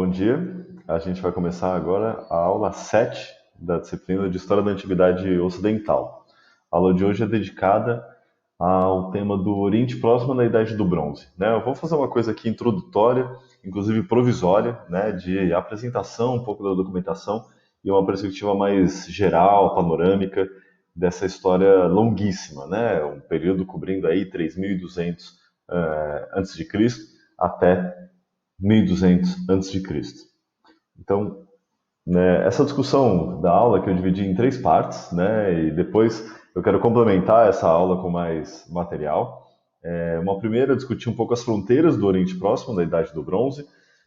bom dia. A gente vai começar agora a aula 7 da disciplina de História da Antiguidade Ocidental. A aula de hoje é dedicada ao tema do Oriente Próximo na Idade do Bronze, né? Eu vou fazer uma coisa aqui introdutória, inclusive provisória, né, de apresentação um pouco da documentação e uma perspectiva mais geral, panorâmica dessa história longuíssima, né? Um período cobrindo aí 3.200 antes de Cristo até 1200 antes de Cristo. Então, né, essa discussão da aula que eu dividi em três partes, né, e depois eu quero complementar essa aula com mais material. Uma primeira, discutir um pouco as fronteiras do Oriente Próximo, da Idade do Bronze,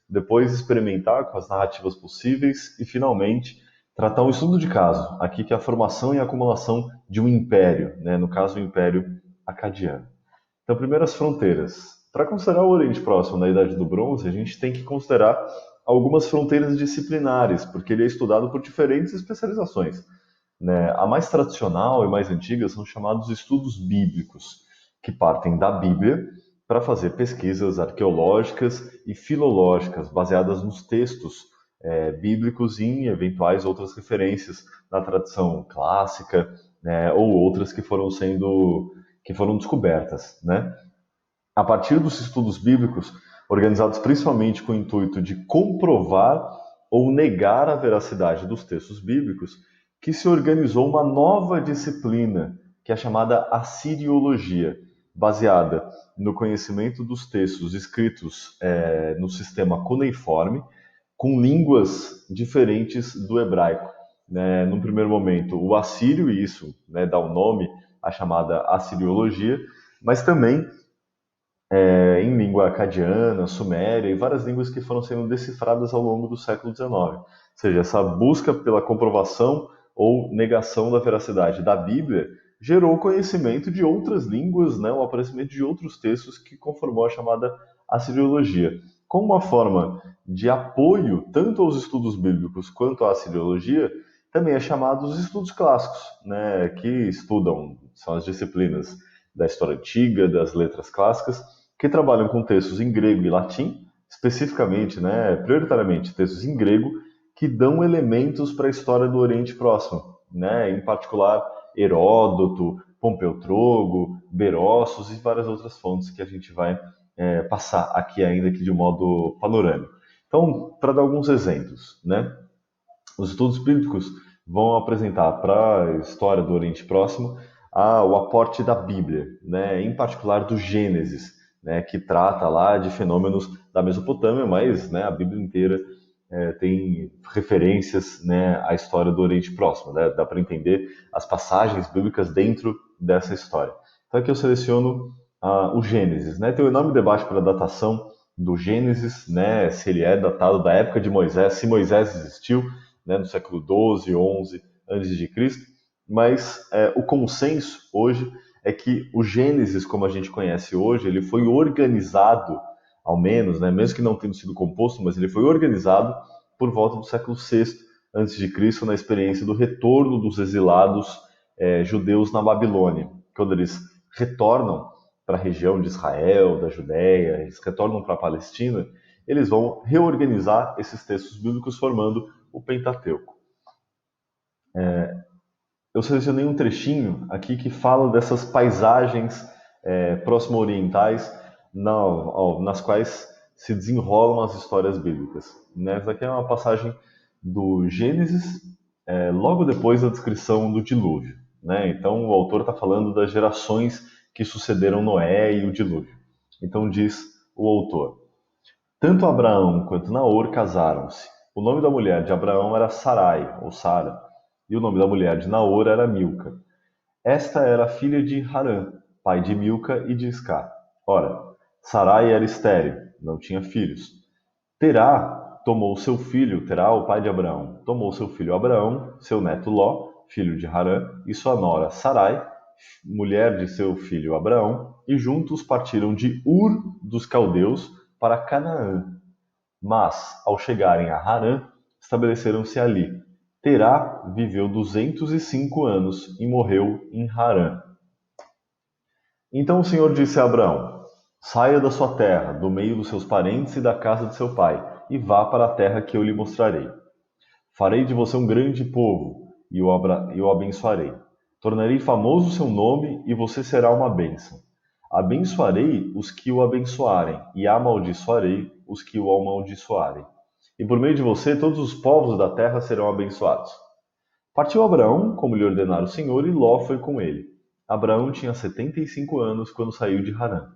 depois experimentar com as narrativas possíveis e, finalmente, tratar um estudo de caso, aqui que é a formação e a acumulação de um império, né, no caso o Império Acadiano. Então, primeiro as fronteiras. Para considerar o Oriente Próximo na Idade do Bronze, a gente tem que considerar algumas fronteiras disciplinares, porque ele é estudado por diferentes especializações, né? A mais tradicional e mais antiga são chamados estudos bíblicos, que partem da Bíblia para fazer pesquisas arqueológicas e filológicas, baseadas nos textos bíblicos e em eventuais outras referências na tradição clássica, né, ou outras que foram descobertas, né? A partir dos estudos bíblicos, organizados principalmente com o intuito de comprovar ou negar a veracidade dos textos bíblicos, que se organizou uma nova disciplina, que é chamada Assiriologia, baseada no conhecimento dos textos escritos no sistema cuneiforme, com línguas diferentes do hebraico. Né? Num primeiro momento, o assírio, e isso, né, dá o nome à chamada Assiriologia, mas também em língua acadiana, suméria e várias línguas que foram sendo decifradas ao longo do século XIX. Ou seja, essa busca pela comprovação ou negação da veracidade da Bíblia gerou o conhecimento de outras línguas, né, o aparecimento de outros textos que conformou a chamada Assiriologia. Como uma forma de apoio tanto aos estudos bíblicos quanto à Assiriologia, também é chamado os estudos clássicos, né, que estudam, são as disciplinas da história antiga, das letras clássicas, que trabalham com textos em grego e latim, especificamente, né, prioritariamente textos em grego, que dão elementos para a história do Oriente Próximo, né, em particular Heródoto, Pompeu Trogo, Berócios e várias outras fontes que a gente vai passar aqui ainda aqui de um modo panorâmico. Então, para dar alguns exemplos, né, os estudos bíblicos vão apresentar para a história do Oriente Próximo o aporte da Bíblia, né, em particular do Gênesis, né, que trata lá de fenômenos da Mesopotâmia, mas, né, a Bíblia inteira tem referências, né, à história do Oriente Próximo, né, dá para entender as passagens bíblicas dentro dessa história. Então aqui eu seleciono o Gênesis, né, tem um enorme debate para a datação do Gênesis, né, se ele é datado da época de Moisés, se Moisés existiu, né, no século 12, 11 antes de Cristo, mas o consenso hoje é que o Gênesis, como a gente conhece hoje, ele foi organizado, ao menos, né, mesmo que não tenha sido composto, mas ele foi organizado por volta do século VI antes de Cristo, na experiência do retorno dos exilados judeus na Babilônia, quando eles retornam para a região de Israel, da Judéia, eles retornam para a Palestina, eles vão reorganizar esses textos bíblicos formando o Pentateuco. Eu selecionei um trechinho aqui que fala dessas paisagens próximo-orientais nas quais se desenrolam as histórias bíblicas. Né? Essa aqui é uma passagem do Gênesis, logo depois da descrição do dilúvio. Né? Então o autor está falando das gerações que sucederam Noé e o dilúvio. Então diz o autor: tanto Abraão quanto Naor casaram-se. O nome da mulher de Abraão era Sarai, ou Sara, e o nome da mulher de Naor era Milca. Esta era filha de Harã, pai de Milca e de Iscar. Ora, Sarai era estéril, não tinha filhos. Terá tomou seu filho, Terá, o pai de Abraão, tomou seu filho Abraão, seu neto Ló, filho de Harã, e sua nora Sarai, mulher de seu filho Abraão, e juntos partiram de Ur dos Caldeus para Canaã. Mas, ao chegarem a Harã, estabeleceram-se ali. Terá viveu 205 anos e morreu em Harã. Então o Senhor disse a Abraão: saia da sua terra, do meio dos seus parentes e da casa de seu pai, e vá para a terra que eu lhe mostrarei. Farei de você um grande povo e o abençoarei. Tornarei famoso o seu nome e você será uma bênção. Abençoarei os que o abençoarem e amaldiçoarei os que o amaldiçoarem. E por meio de você todos os povos da terra serão abençoados. Partiu Abraão, como lhe ordenara o Senhor, e Ló foi com ele. Abraão tinha 75 anos quando saiu de Harã.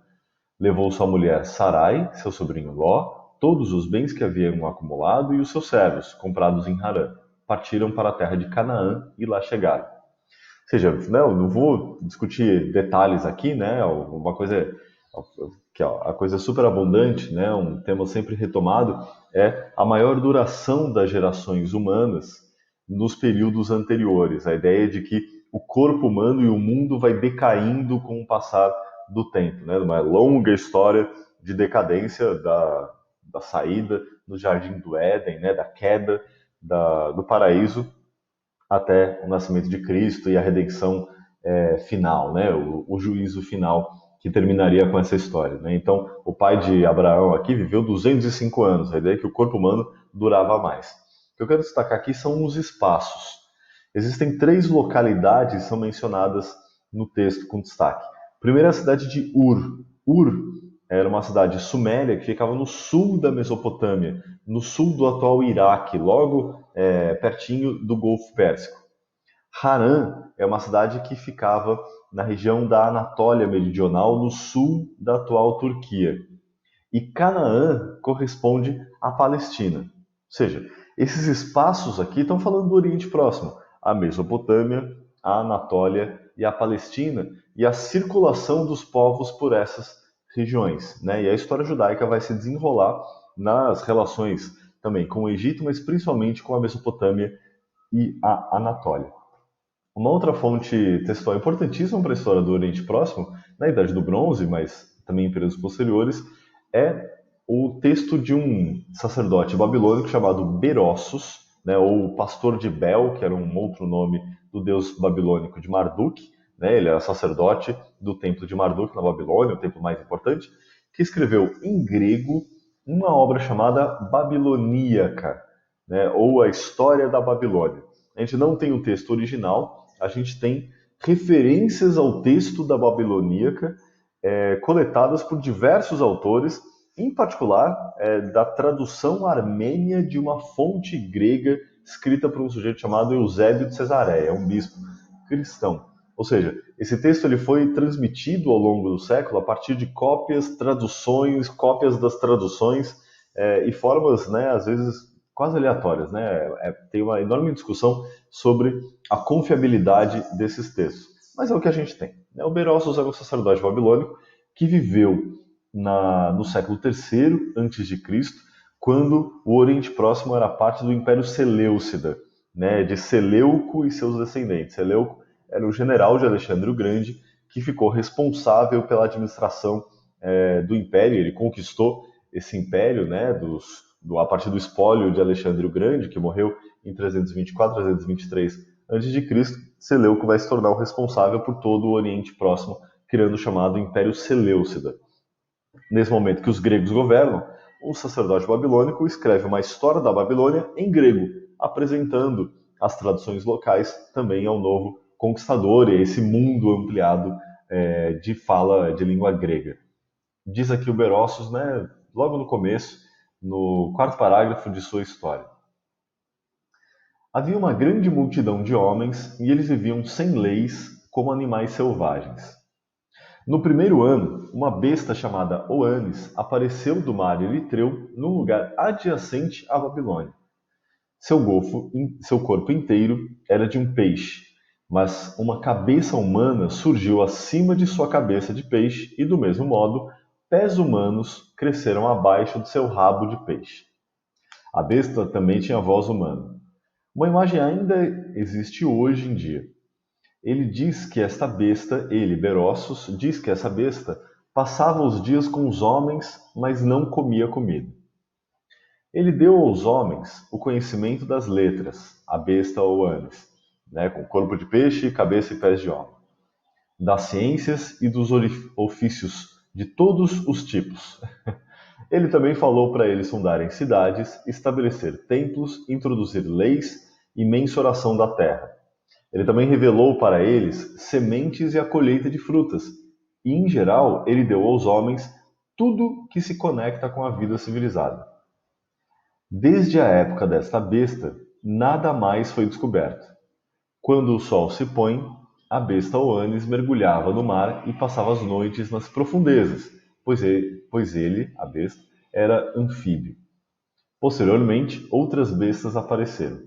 Levou sua mulher Sarai, seu sobrinho Ló, todos os bens que haviam acumulado e os seus servos, comprados em Harã. Partiram para a terra de Canaã e lá chegaram. Ou seja, né, eu não vou discutir detalhes aqui, né? Uma coisa que ó, a coisa super abundante, né? Um tema sempre retomado é a maior duração das gerações humanas nos períodos anteriores. A ideia de que o corpo humano e o mundo vai decaindo com o passar do tempo, né? Uma longa história de decadência da saída no Jardim do Éden, né? Da queda do paraíso até o nascimento de Cristo e a redenção final, né? O juízo final que terminaria com essa história, né? Então, o pai de Abraão aqui viveu 205 anos, a ideia é que o corpo humano durava mais. O que eu quero destacar aqui são os espaços. Existem 3 localidades que são mencionadas no texto com destaque. Primeiro é a cidade de Ur. Ur era uma cidade suméria que ficava no sul da Mesopotâmia, no sul do atual Iraque, logo pertinho do Golfo Pérsico. Harã é uma cidade que ficava na região da Anatólia Meridional, no sul da atual Turquia. E Canaã corresponde à Palestina. Ou seja, esses espaços aqui estão falando do Oriente Próximo, a Mesopotâmia, a Anatólia e a Palestina, e a circulação dos povos por essas regiões, né? E a história judaica vai se desenrolar nas relações também com o Egito, mas principalmente com a Mesopotâmia e a Anatólia. Uma outra fonte textual importantíssima para a história do Oriente Próximo, na Idade do Bronze, mas também em períodos posteriores, é o texto de um sacerdote babilônico chamado Berossos, né, ou pastor de Bel, que era um outro nome do deus babilônico de Marduk, né, ele era sacerdote do templo de Marduk na Babilônia, o templo mais importante, que escreveu em grego uma obra chamada Babiloníaca, né, ou a História da Babilônia. A gente não tem o texto original, a gente tem referências ao texto da Babiloníaca coletadas por diversos autores, em particular da tradução armênia de uma fonte grega escrita por um sujeito chamado Eusébio de Cesareia, um bispo cristão. Ou seja, esse texto ele foi transmitido ao longo do século a partir de cópias, traduções, cópias das traduções e formas, né, às vezes quase aleatórias, né? Tem uma enorme discussão sobre a confiabilidade desses textos. Mas é o que a gente tem, né? O Berossos era um sacerdote babilônico que viveu no século III a.C., quando o Oriente Próximo era parte do Império Seleucida, né? De Seleuco e seus descendentes. Seleuco era o general de Alexandre o Grande que ficou responsável pela administração do império. Ele conquistou esse império, né? A partir do espólio de Alexandre o Grande, que morreu em 324, 323 a.C., Seleuco vai se tornar o responsável por todo o Oriente Próximo, criando o chamado Império Seleucida. Nesse momento que os gregos governam, o sacerdote babilônico escreve uma história da Babilônia em grego, apresentando as tradições locais também ao novo conquistador e a esse mundo ampliado de fala de língua grega. Diz aqui o Berossos, né, logo no começo, no 4º parágrafo de sua história. Havia uma grande multidão de homens e eles viviam sem leis como animais selvagens. No primeiro ano, uma besta chamada Oanes apareceu do mar Eritreu num lugar adjacente à Babilônia. Seu corpo inteiro era de um peixe, mas uma cabeça humana surgiu acima de sua cabeça de peixe e, do mesmo modo, pés humanos cresceram abaixo de seu rabo de peixe. A besta também tinha voz humana. Uma imagem ainda existe hoje em dia. Ele, Berossos, diz que essa besta passava os dias com os homens, mas não comia comida. Ele deu aos homens o conhecimento das letras, a besta ou anis, né, com corpo de peixe, cabeça e pés de homem, das ciências e dos ofícios de todos os tipos. Ele também falou para eles fundarem cidades, estabelecer templos, introduzir leis e mensuração da terra. Ele também revelou para eles sementes e a colheita de frutas. E, em geral, ele deu aos homens tudo que se conecta com a vida civilizada. Desde a época desta besta, nada mais foi descoberto. Quando o sol se põe, a besta Oanes mergulhava no mar e passava as noites nas profundezas, pois ele, a besta, era anfíbio. Posteriormente, outras bestas apareceram.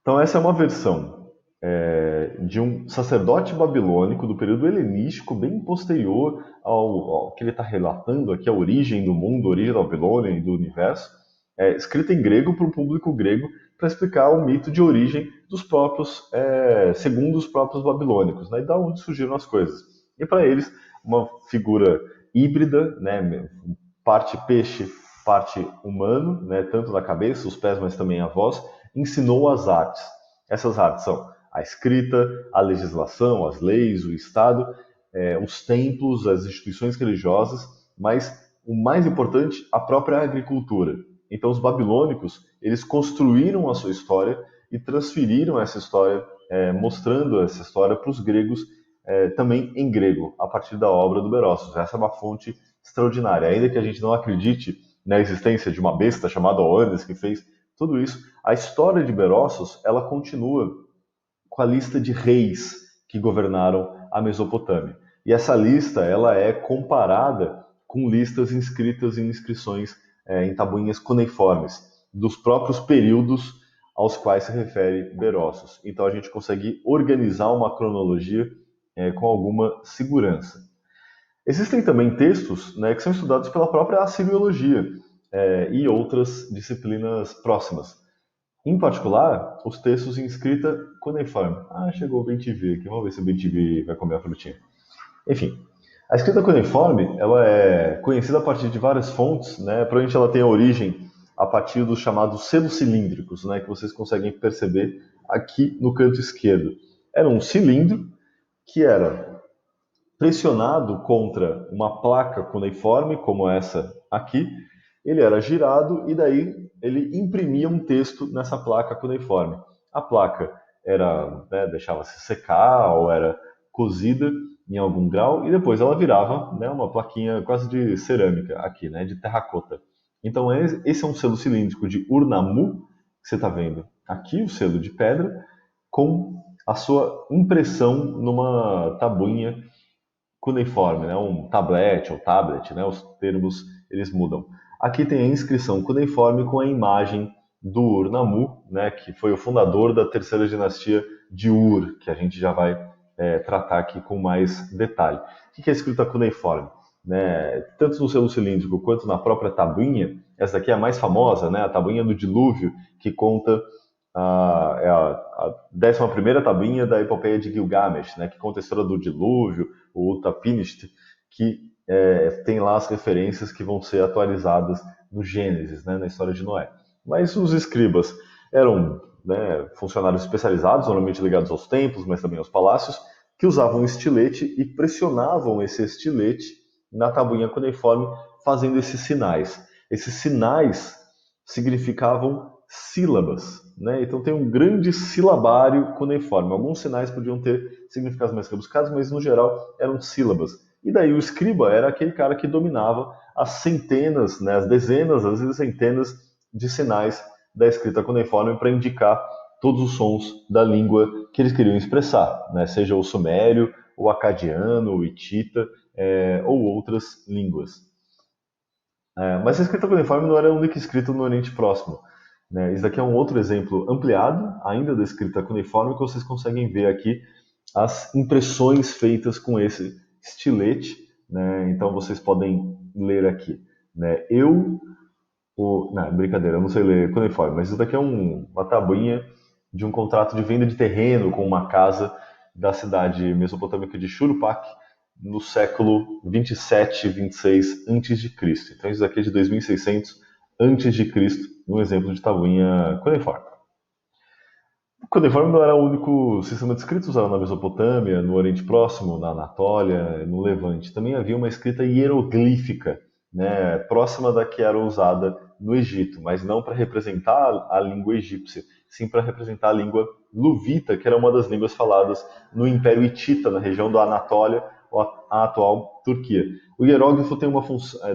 Então, essa é uma versão de um sacerdote babilônico do período helenístico, bem posterior ao que ele está relatando aqui, a origem do mundo, a origem da Babilônia e do universo, escrita em grego para um público grego, para explicar o mito de origem dos próprios, segundo os próprios babilônicos, né, e da onde surgiram as coisas. E para eles, uma figura híbrida, né, parte peixe, parte humano, né, tanto na cabeça, os pés, mas também a voz, ensinou as artes. Essas artes são a escrita, a legislação, as leis, o Estado, os templos, as instituições religiosas, mas o mais importante, a própria agricultura. Então, os babilônicos, eles construíram a sua história e transferiram essa história, mostrando essa história para os gregos, também em grego, a partir da obra do Berócios. Essa é uma fonte extraordinária. Ainda que a gente não acredite na existência de uma besta chamada Oanes que fez tudo isso, a história de Berócios, ela continua com a lista de reis que governaram a Mesopotâmia. E essa lista, ela é comparada com listas inscritas em inscrições em tabuinhas cuneiformes, dos próprios períodos aos quais se refere Berócios. Então a gente consegue organizar uma cronologia com alguma segurança. Existem também textos, né, que são estudados pela própria assiriologia e outras disciplinas próximas. Em particular, os textos em escrita cuneiforme. Ah, chegou o BenTV aqui. Vamos ver se o BenTV vai comer a frutinha. Enfim, a escrita cuneiforme, ela é conhecida a partir de várias fontes, né? Provavelmente ela tem a origem a partir dos chamados selos cilíndricos, né? Que vocês conseguem perceber aqui no canto esquerdo. Era um cilindro que era pressionado contra uma placa cuneiforme, como essa aqui. Ele era girado e daí ele imprimia um texto nessa placa cuneiforme. A placa era, né, deixava-se secar ou era cozida em algum grau e depois ela virava, né, uma plaquinha quase de cerâmica aqui, né, de terracota. Então esse é um selo cilíndrico de Ur-Nammu, que você está vendo aqui, o selo de pedra, com a sua impressão numa tabuinha cuneiforme, né? Um tablet ou tablet, né? Os termos eles mudam. Aqui tem a inscrição cuneiforme com a imagem do Ur-Nammu, né? Que foi o fundador da terceira dinastia de Ur, que a gente já vai tratar aqui com mais detalhe. O que é a escrita cuneiforme? Né? Tanto no selo cilíndrico quanto na própria tabuinha, essa daqui é a mais famosa, né? A tabuinha do dilúvio, que conta a 11ª tabuinha da epopeia de Gilgamesh, né? Que conta a história do dilúvio, o Utapishtim, que tem lá as referências que vão ser atualizadas no Gênesis, né, na história de Noé. Mas os escribas eram, né, funcionários especializados, normalmente ligados aos templos, mas também aos palácios, que usavam estilete e pressionavam esse estilete na tabuinha cuneiforme, fazendo esses sinais. Esses sinais significavam sílabas, né? Então tem um grande silabário cuneiforme. Alguns sinais podiam ter significados mais rebuscados, mas no geral eram sílabas. E daí o escriba era aquele cara que dominava as centenas, né, as dezenas, às vezes centenas de sinais da escrita cuneiforme para indicar todos os sons da língua que eles queriam expressar, né? Seja o sumério, o acadiano, o hitita ou outras línguas. Mas a escrita cuneiforme não era a única escrita no Oriente Próximo. Né? Isso aqui é um outro exemplo ampliado, ainda da escrita cuneiforme, que vocês conseguem ver aqui as impressões feitas com esse estilete. Né? Então vocês podem ler aqui. Né? Não, brincadeira, eu não sei ler cuneiforme, mas isso daqui é uma tabuinha de um contrato de venda de terreno com uma casa da cidade mesopotâmica de Shuruppak, no século 27, 26 a.C. Então isso aqui é de 2600 a.C., um exemplo de tabuinha cuneiforme. O cuneiforme não era o único sistema de escrita usado na Mesopotâmia, no Oriente Próximo, na Anatólia, no Levante. Também havia uma escrita hieroglífica, né, próxima da que era usada no Egito, mas não para representar a língua egípcia, sim para representar a língua luvita, que era uma das línguas faladas no Império Hitita, na região da Anatólia, ou a atual Turquia. O hieróglifo tem,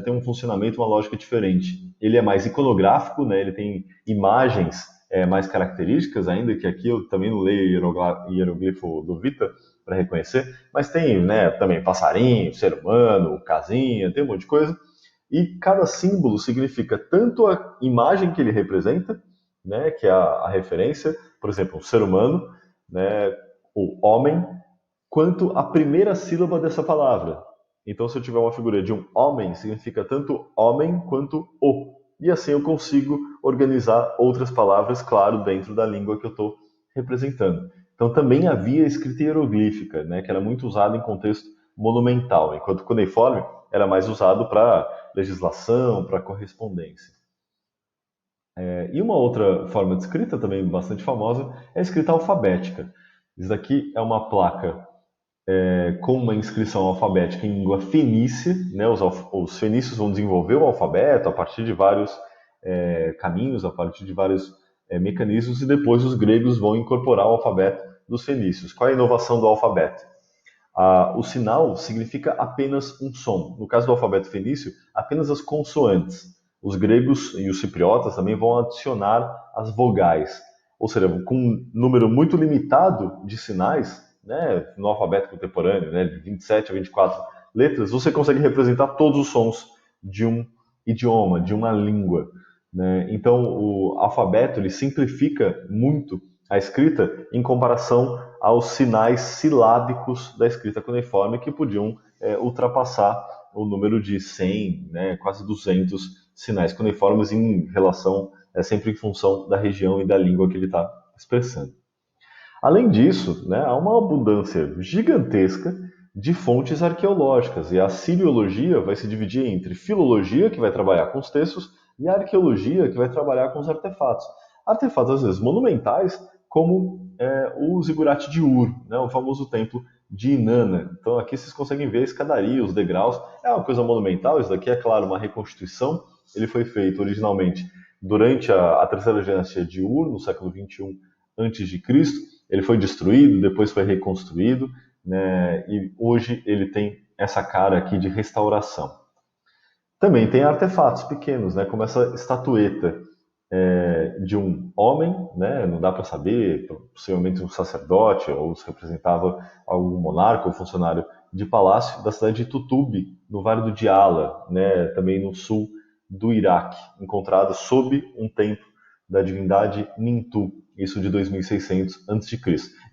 tem um funcionamento, uma lógica diferente. Ele é mais iconográfico, né? Ele tem imagens mais características, ainda que aqui eu também não leio hieroglifo luvita para reconhecer, mas tem, né, também passarinho, ser humano, casinha, tem um monte de coisa. E cada símbolo significa tanto a imagem que ele representa, né, que é a referência, por exemplo, um ser humano, né, o homem, quanto a primeira sílaba dessa palavra. Então, se eu tiver uma figura de um homem, significa tanto homem quanto o. E assim eu consigo organizar outras palavras, claro, dentro da língua que eu estou representando. Então, também havia escrita hieroglífica, né, que era muito usada em contexto monumental, enquanto o cuneiforme era mais usado para legislação, para correspondência. E uma outra forma de escrita, também bastante famosa, é a escrita alfabética. Isso daqui é uma placa com uma inscrição alfabética em língua fenícia, né? Os fenícios vão desenvolver o alfabeto a partir de vários caminhos, a partir de vários mecanismos, e depois os gregos vão incorporar o alfabeto dos fenícios. Qual é a inovação do alfabeto? O sinal significa apenas um som. No caso do alfabeto fenício, apenas as consoantes. Os gregos e os cipriotas também vão adicionar as vogais. Ou seja, com um número muito limitado de sinais, né, no alfabeto contemporâneo, né, de 27 a 24 letras, você consegue representar todos os sons de um idioma, de uma língua. Né? Então, o alfabeto ele simplifica muito a escrita em comparação aos sinais silábicos da escrita cuneiforme que podiam ultrapassar o número de 100, né, quase 200 sinais cuneiformes em relação, sempre em função da região e da língua que ele está expressando. Além disso, né, há uma abundância gigantesca de fontes arqueológicas, e a siriologia vai se dividir entre filologia, que vai trabalhar com os textos, e a arqueologia, que vai trabalhar com os artefatos. Artefatos, às vezes, monumentais, como o zigurate de Ur, né, o famoso templo de Inanna. Então aqui vocês conseguem ver a escadaria, os degraus. É uma coisa monumental, isso daqui é, claro, uma reconstituição. Ele foi feito originalmente durante a terceira dinastia de Ur, no século 21 a.C., ele foi destruído, depois foi reconstruído, né, e hoje ele tem essa cara aqui de restauração. Também tem artefatos pequenos, né, como essa estatueta de um homem, né, não dá para saber, possivelmente um sacerdote, ou se representava algum monarca ou funcionário de palácio, da cidade de Tutube, no Vale do Diyala, né, também no sul do Iraque, encontrada sob um templo da divindade Nintu, isso de 2600 a.C.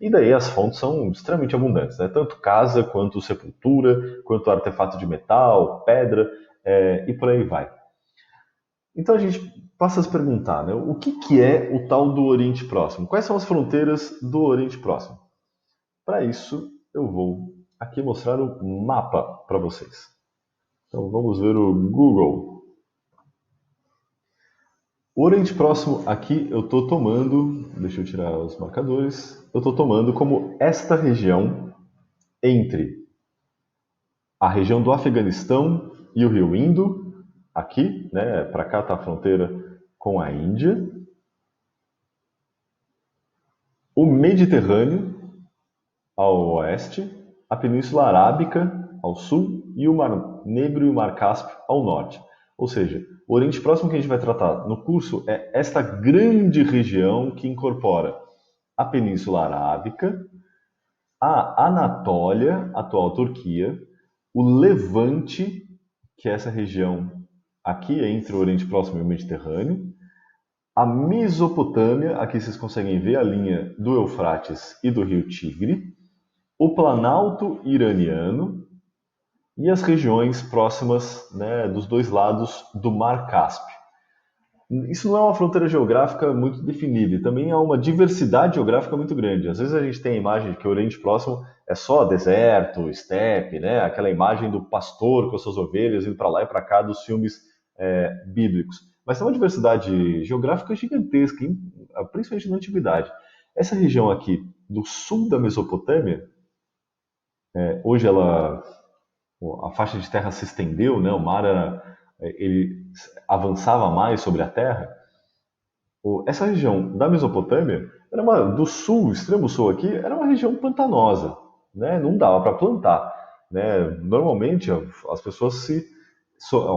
E daí as fontes são extremamente abundantes, né? Tanto casa, quanto sepultura, quanto artefato de metal, pedra, e por aí vai. Então a gente passa a se perguntar, né? O que é o tal do Oriente Próximo? Quais são as fronteiras do Oriente Próximo? Para isso, eu vou aqui mostrar um mapa para vocês. Então vamos ver o Google. O Oriente Próximo aqui eu estou tomando, deixa eu tirar os marcadores, eu estou tomando como esta região entre a região do Afeganistão e o Rio Indo, aqui, né, para cá está a fronteira com a Índia, o Mediterrâneo ao oeste, a Península Arábica ao sul e o Mar Negro e o Mar Cáspio ao norte. Ou seja, o Oriente Próximo que a gente vai tratar no curso é esta grande região que incorpora a Península Arábica, a Anatólia, atual Turquia, o Levante, que é essa região aqui entre o Oriente Próximo e o Mediterrâneo, a Mesopotâmia, aqui vocês conseguem ver a linha do Eufrates e do rio Tigre, o Planalto Iraniano e as regiões próximas, né, dos dois lados do Mar Cáspio. Isso não é uma fronteira geográfica muito definida e também há uma diversidade geográfica muito grande. Às vezes a gente tem a imagem de que o Oriente Próximo é só deserto, estepe, né? Aquela imagem do pastor com as suas ovelhas indo para lá e para cá dos filmes bíblicos. Mas tem uma diversidade geográfica gigantesca, principalmente na antiguidade. Essa região aqui do sul da Mesopotâmia, hoje a faixa de terra se estendeu, né? O mar era ele avançava mais sobre a terra, essa região da Mesopotâmia, do sul, extremo sul aqui, era uma região pantanosa, né? Não dava para plantar, né? Normalmente as pessoas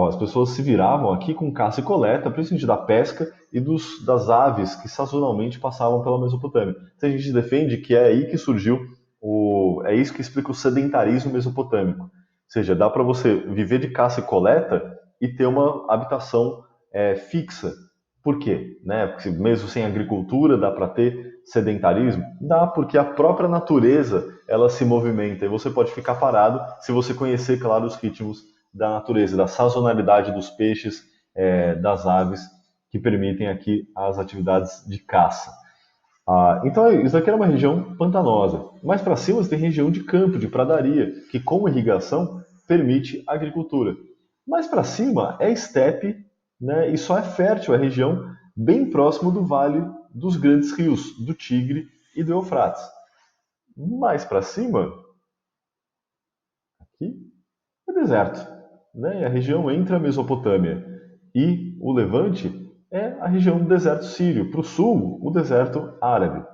as pessoas se viravam aqui com caça e coleta, principalmente da pesca e das aves que sazonalmente passavam pela Mesopotâmia. Então a gente defende que é aí que surgiu é isso que explica o sedentarismo mesopotâmico. Ou seja, dá para você viver de caça e coleta e ter uma habitação fixa. Por quê? Né? Porque mesmo sem agricultura dá para ter sedentarismo? Dá, porque a própria natureza ela se movimenta e você pode ficar parado se você conhecer, claro, os ritmos da natureza, da sazonalidade dos peixes, das aves, que permitem aqui as atividades de caça. Então, isso aqui era uma região pantanosa. Mais para cima, você tem região de campo, de pradaria, que com irrigação permite agricultura. Mais para cima é estepe, né, e só é fértil a região bem próximo do vale dos grandes rios, do Tigre e do Eufrates. Mais para cima, aqui, é deserto. Né? E a região entre a Mesopotâmia e o Levante é a região do deserto sírio. Para o sul, o deserto árabe.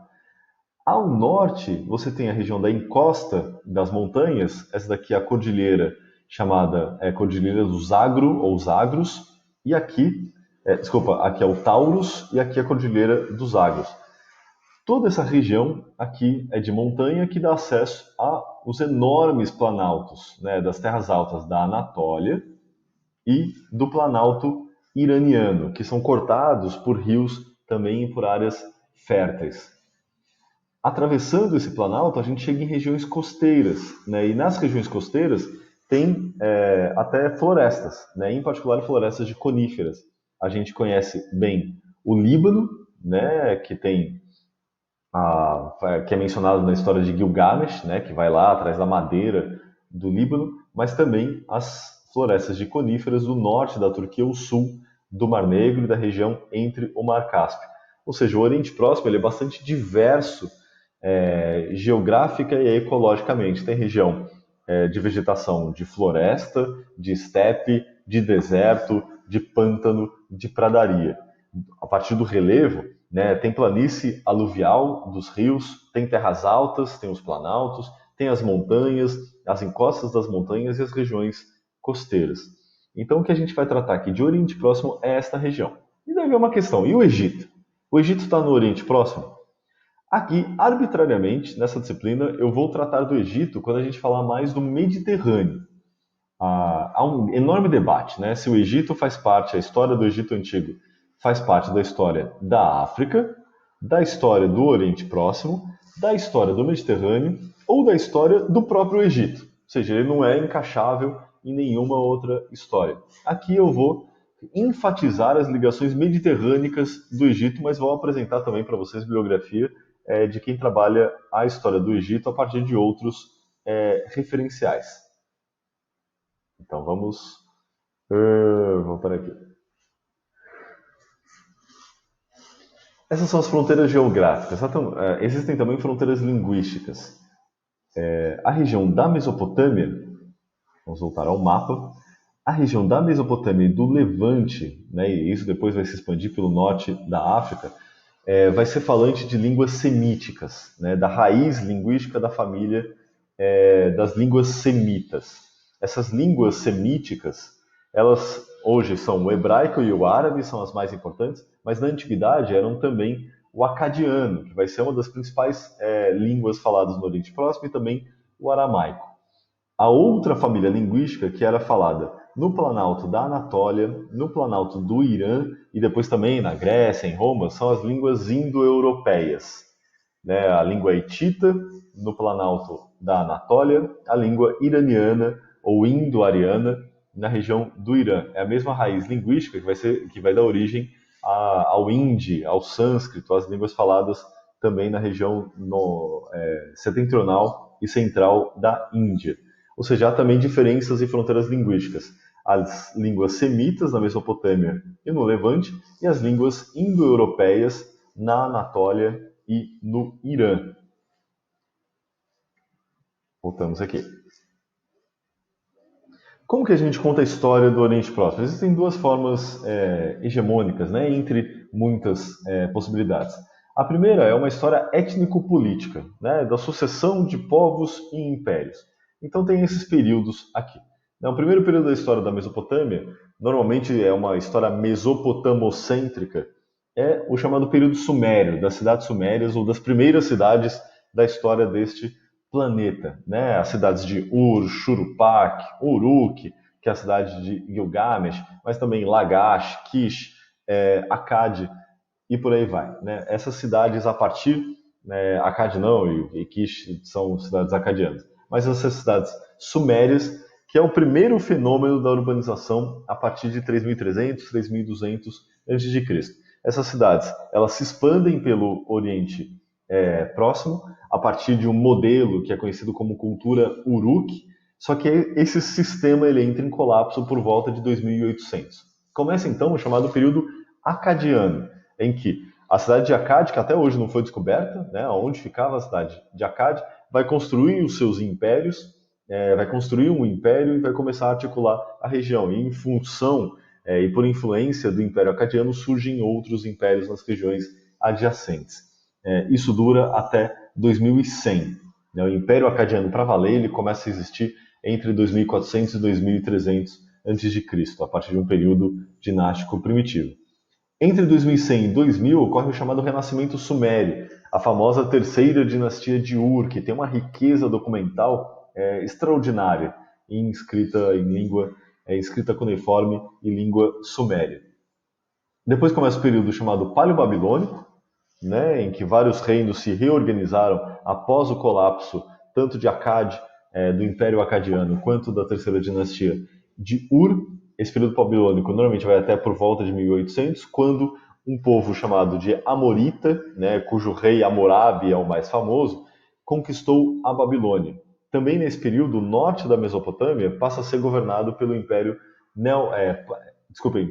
Ao norte, você tem a região da encosta das montanhas, essa daqui é a cordilheira chamada Cordilheira do Zagro, ou Zagros, e aqui, desculpa, aqui é o Taurus e aqui é a Cordilheira dos Zagros. Toda essa região aqui é de montanha que dá acesso aos enormes planaltos, né, das terras altas da Anatólia e do planalto iraniano, que são cortados por rios também e por áreas férteis. Atravessando esse planalto, a gente chega em regiões costeiras, né? E nas regiões costeiras tem até florestas, né? Em particular florestas de coníferas. A gente conhece bem o Líbano, né? Que é mencionado na história de Gilgamesh, né? Que vai lá atrás da madeira do Líbano, mas também as florestas de coníferas do norte da Turquia, o sul do Mar Negro e da região entre o Mar Cáspio. Ou seja, o Oriente Próximo ele é bastante diverso geográfica e ecologicamente. Tem região de vegetação de floresta, de estepe, de deserto, de pântano, de pradaria. A partir do relevo, né, tem planície aluvial dos rios, tem terras altas, tem os planaltos, tem as montanhas, as encostas das montanhas e as regiões costeiras. Então, o que a gente vai tratar aqui de Oriente Próximo é esta região. E daí vem uma questão: e o Egito? O Egito está no Oriente Próximo? Aqui, arbitrariamente, nessa disciplina, eu vou tratar do Egito quando a gente falar mais do Mediterrâneo. Há um enorme debate, né? Se o Egito faz parte, a história do Egito Antigo faz parte da história da África, da história do Oriente Próximo, da história do Mediterrâneo ou da história do próprio Egito. Ou seja, ele não é encaixável em nenhuma outra história. Aqui eu vou enfatizar as ligações mediterrânicas do Egito, mas vou apresentar também para vocês bibliografia de quem trabalha a história do Egito a partir de outros referenciais. Então vamos voltar aqui. Essas são as fronteiras geográficas. Existem também fronteiras linguísticas. A região da Mesopotâmia, vamos voltar ao mapa, a região da Mesopotâmia e do Levante, né, e isso depois vai se expandir pelo norte da África, vai ser falante de línguas semíticas, né, da raiz linguística da família das línguas semitas. Essas línguas semíticas, elas hoje são o hebraico e o árabe, são as mais importantes, mas na antiguidade eram também o acadiano, que vai ser uma das principais línguas faladas no Oriente Próximo, e também o aramaico. A outra família linguística que era falada no Planalto da Anatólia, no Planalto do Irã e depois também na Grécia, em Roma, são as línguas indo-europeias, né? A língua hitita no Planalto da Anatólia, a língua iraniana ou indo-ariana na região do Irã. É a mesma raiz linguística que vai dar origem ao hindi, ao sânscrito, às línguas faladas também na região setentrional e central da Índia. Ou seja, há também diferenças e fronteiras linguísticas. As línguas semitas na Mesopotâmia e no Levante, e as línguas indo-europeias na Anatólia e no Irã. Voltamos aqui. Como que a gente conta a história do Oriente Próximo? Existem duas formas hegemônicas, né, entre muitas possibilidades. A primeira é uma história étnico-política, né, da sucessão de povos e impérios. Então tem esses períodos aqui. Né, o primeiro período da história da Mesopotâmia, normalmente é uma história mesopotamocêntrica, é o chamado período sumério, das cidades sumérias ou das primeiras cidades da história deste planeta, né? As cidades de Ur, Shuruppak, Uruk, que é a cidade de Gilgamesh, mas também Lagash, Kish, Akkad e por aí vai, né? Essas cidades a partir, né, Akkad não e Kish são cidades acadianas, mas essas cidades sumérias que é o primeiro fenômeno da urbanização a partir de 3.300, 3.200 a.C. Essas cidades, elas se expandem pelo Oriente Próximo, a partir de um modelo que é conhecido como cultura Uruk, só que esse sistema ele entra em colapso por volta de 2800. Começa então o chamado período acadiano, em que a cidade de Akkad, que até hoje não foi descoberta, né, onde ficava a cidade de Akkad, vai construir os seus impérios, vai construir um império e vai começar a articular a região. E em função e por influência do Império Acadiano surgem outros impérios nas regiões adjacentes. Isso dura até 2100. Né? O Império Acadiano, para valer, ele começa a existir entre 2400 e 2300 a.C., a partir de um período dinástico primitivo. Entre 2100 e 2000 ocorre o chamado Renascimento Sumério, a famosa terceira dinastia de Ur, que tem uma riqueza documental extraordinária, escrita cuneiforme e língua suméria. Depois começa o período chamado Paleobabilônico, né, em que vários reinos se reorganizaram após o colapso tanto de Akkad, do Império Acadiano, quanto da terceira dinastia de Ur. Esse período babilônico normalmente vai até por volta de 1800, quando um povo chamado de Amorita, né, cujo rei Hammurabi é o mais famoso, conquistou a Babilônia. Também nesse período, o norte da Mesopotâmia passa a ser governado pelo Império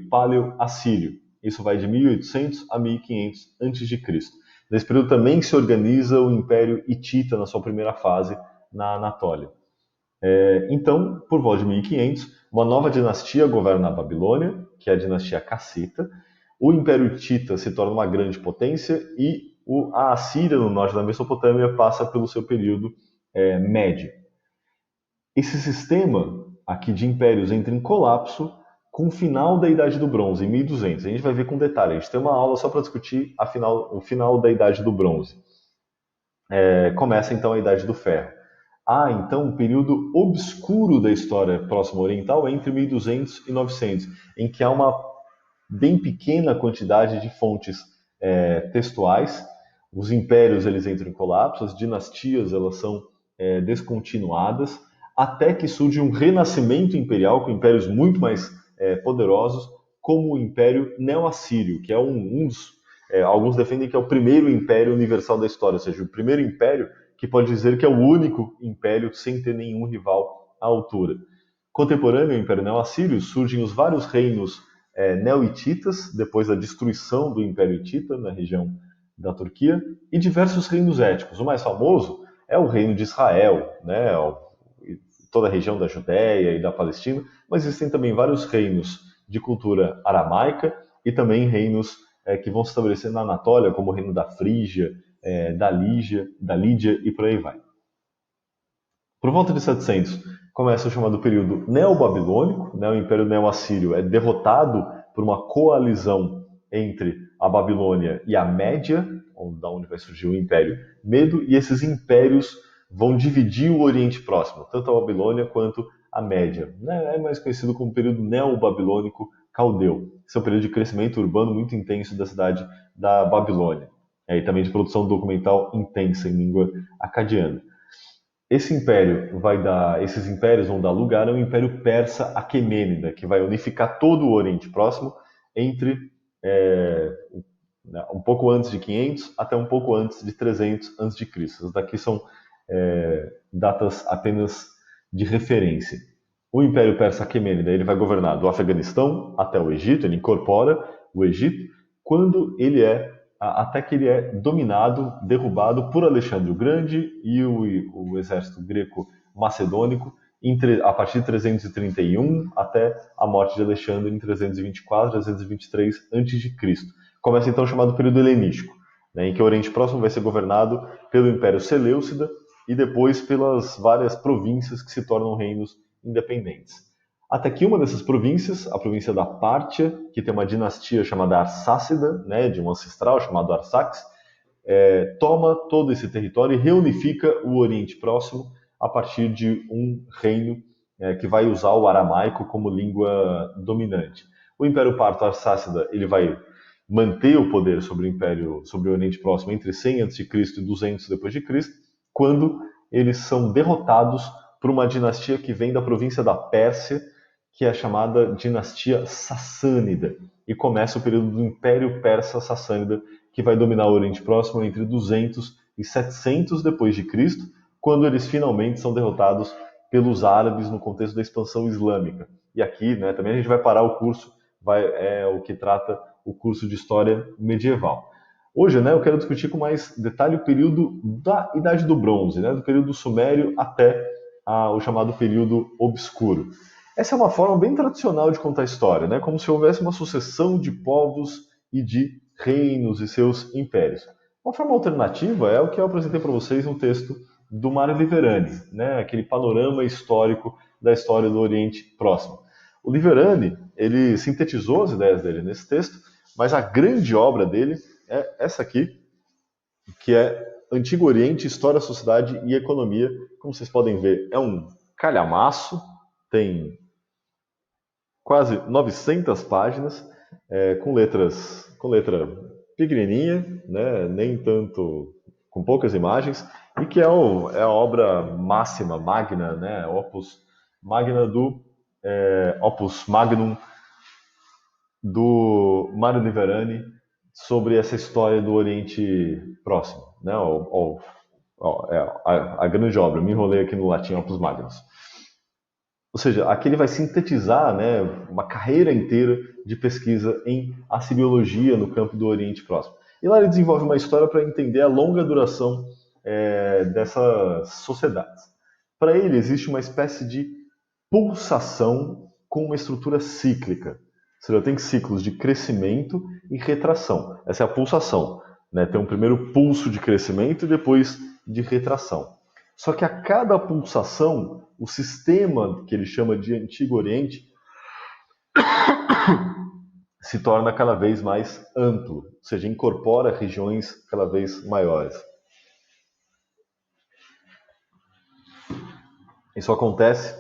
Paleo-Assírio. Isso vai de 1800 a 1500 a.C. Nesse período também se organiza o Império Hitita na sua primeira fase na Anatólia. Então, por volta de 1500, uma nova dinastia governa a Babilônia, que é a dinastia Cassita. O Império Hitita se torna uma grande potência e a Assíria, no norte da Mesopotâmia, passa pelo seu período médio. Esse sistema aqui de impérios entra em colapso com o final da Idade do Bronze, em 1200. A gente vai ver com detalhe. A gente tem uma aula só para discutir o final da Idade do Bronze. Começa então a Idade do Ferro. Então um período obscuro da história próxima oriental entre 1200 e 900, em que há uma bem pequena quantidade de fontes textuais. Os impérios eles entram em colapso, as dinastias elas são descontinuadas, até que surge um renascimento imperial com impérios muito mais poderosos, como o Império Neo-Assírio, que é alguns defendem que é o primeiro império universal da história, ou seja, o primeiro império que pode dizer que é o único império sem ter nenhum rival à altura. Contemporâneo ao Império Neo-Assírio, surgem os vários reinos neo-hititas, depois da destruição do Império Hitita na região da Turquia, e diversos reinos étnicos. O mais famoso é o reino de Israel, né, toda a região da Judéia e da Palestina, mas existem também vários reinos de cultura aramaica e também reinos que vão se estabelecer na Anatólia, como o reino da Frígia, da Lídia e por aí vai. Por volta de 700, começa o chamado período neobabilônico, né? O Império Neo-Assírio é derrotado por uma coalizão entre a Babilônia e a Média, da onde vai surgir o Império Medo, e esses impérios vão dividir o Oriente Próximo, tanto a Babilônia quanto a Média. É mais conhecido como período neobabilônico caldeu. Esse é um período de crescimento urbano muito intenso da cidade da Babilônia. E também de produção documental intensa em língua acadiana. Esses impérios vão dar lugar ao Império Persa Aquemênida, que vai unificar todo o Oriente Próximo entre um pouco antes de 500 até um pouco antes de 300 a.C. Essas daqui são datas apenas de referência. O Império Persa Aquemênida ele vai governar do Afeganistão até o Egito, ele incorpora o Egito, até que ele é derrubado por Alexandre o Grande e o exército greco-macedônico a partir de 331 até a morte de Alexandre em 324, 323 a.C. Começa então o chamado período helenístico, né, em que o Oriente Próximo vai ser governado pelo Império Seleucida e depois pelas várias províncias que se tornam reinos independentes. Até que uma dessas províncias, a província da Pártia, que tem uma dinastia chamada Arsácida, né, de um ancestral chamado Arsaques, toma todo esse território e reunifica o Oriente Próximo a partir de um reino que vai usar o aramaico como língua dominante. O Império Parto-Arsácida ele vai manter o poder sobre o Império, sobre o Oriente Próximo entre 100 a.C. e 200 depois de Cristo, quando eles são derrotados por uma dinastia que vem da província da Pérsia, que é a chamada dinastia Sassânida, e começa o período do Império Persa-Sassânida, que vai dominar o Oriente Próximo entre 200 e 700 depois de Cristo, quando eles finalmente são derrotados pelos árabes no contexto da expansão islâmica. E aqui, né, também a gente vai parar o curso, é o que trata o curso de História Medieval. Hoje, né, eu quero discutir com mais detalhe o período da Idade do Bronze, né, do período sumério até o chamado período obscuro. Essa é uma forma bem tradicional de contar a história, né, como se houvesse uma sucessão de povos e de reinos e seus impérios. Uma forma alternativa é o que eu apresentei para vocês no texto do Mário Liverani, né, aquele panorama histórico da história do Oriente Próximo. O Liverani, ele sintetizou as ideias dele nesse texto, mas a grande obra dele é essa aqui, que é Antigo Oriente, História, Sociedade e Economia. Como vocês podem ver, é um calhamaço, tem quase 900 páginas, com letra pequenininha, né, nem tanto, com poucas imagens, e que é a obra máxima, magna, né, opus magnum do Mário Liverani sobre essa história do Oriente Próximo, né, a grande obra. Eu me enrolei aqui no latim, opus magnus. Ou seja, aqui ele vai sintetizar, né, uma carreira inteira de pesquisa em assibiologia no campo do Oriente Próximo. E lá ele desenvolve uma história para entender a longa duração dessas sociedades. Para ele, existe uma espécie de pulsação com uma estrutura cíclica. Ou seja, tem ciclos de crescimento e retração. Essa é a pulsação, né? Tem um primeiro pulso de crescimento e depois de retração. Só que a cada pulsação, o sistema que ele chama de Antigo Oriente se torna cada vez mais amplo, ou seja, incorpora regiões cada vez maiores. Isso acontece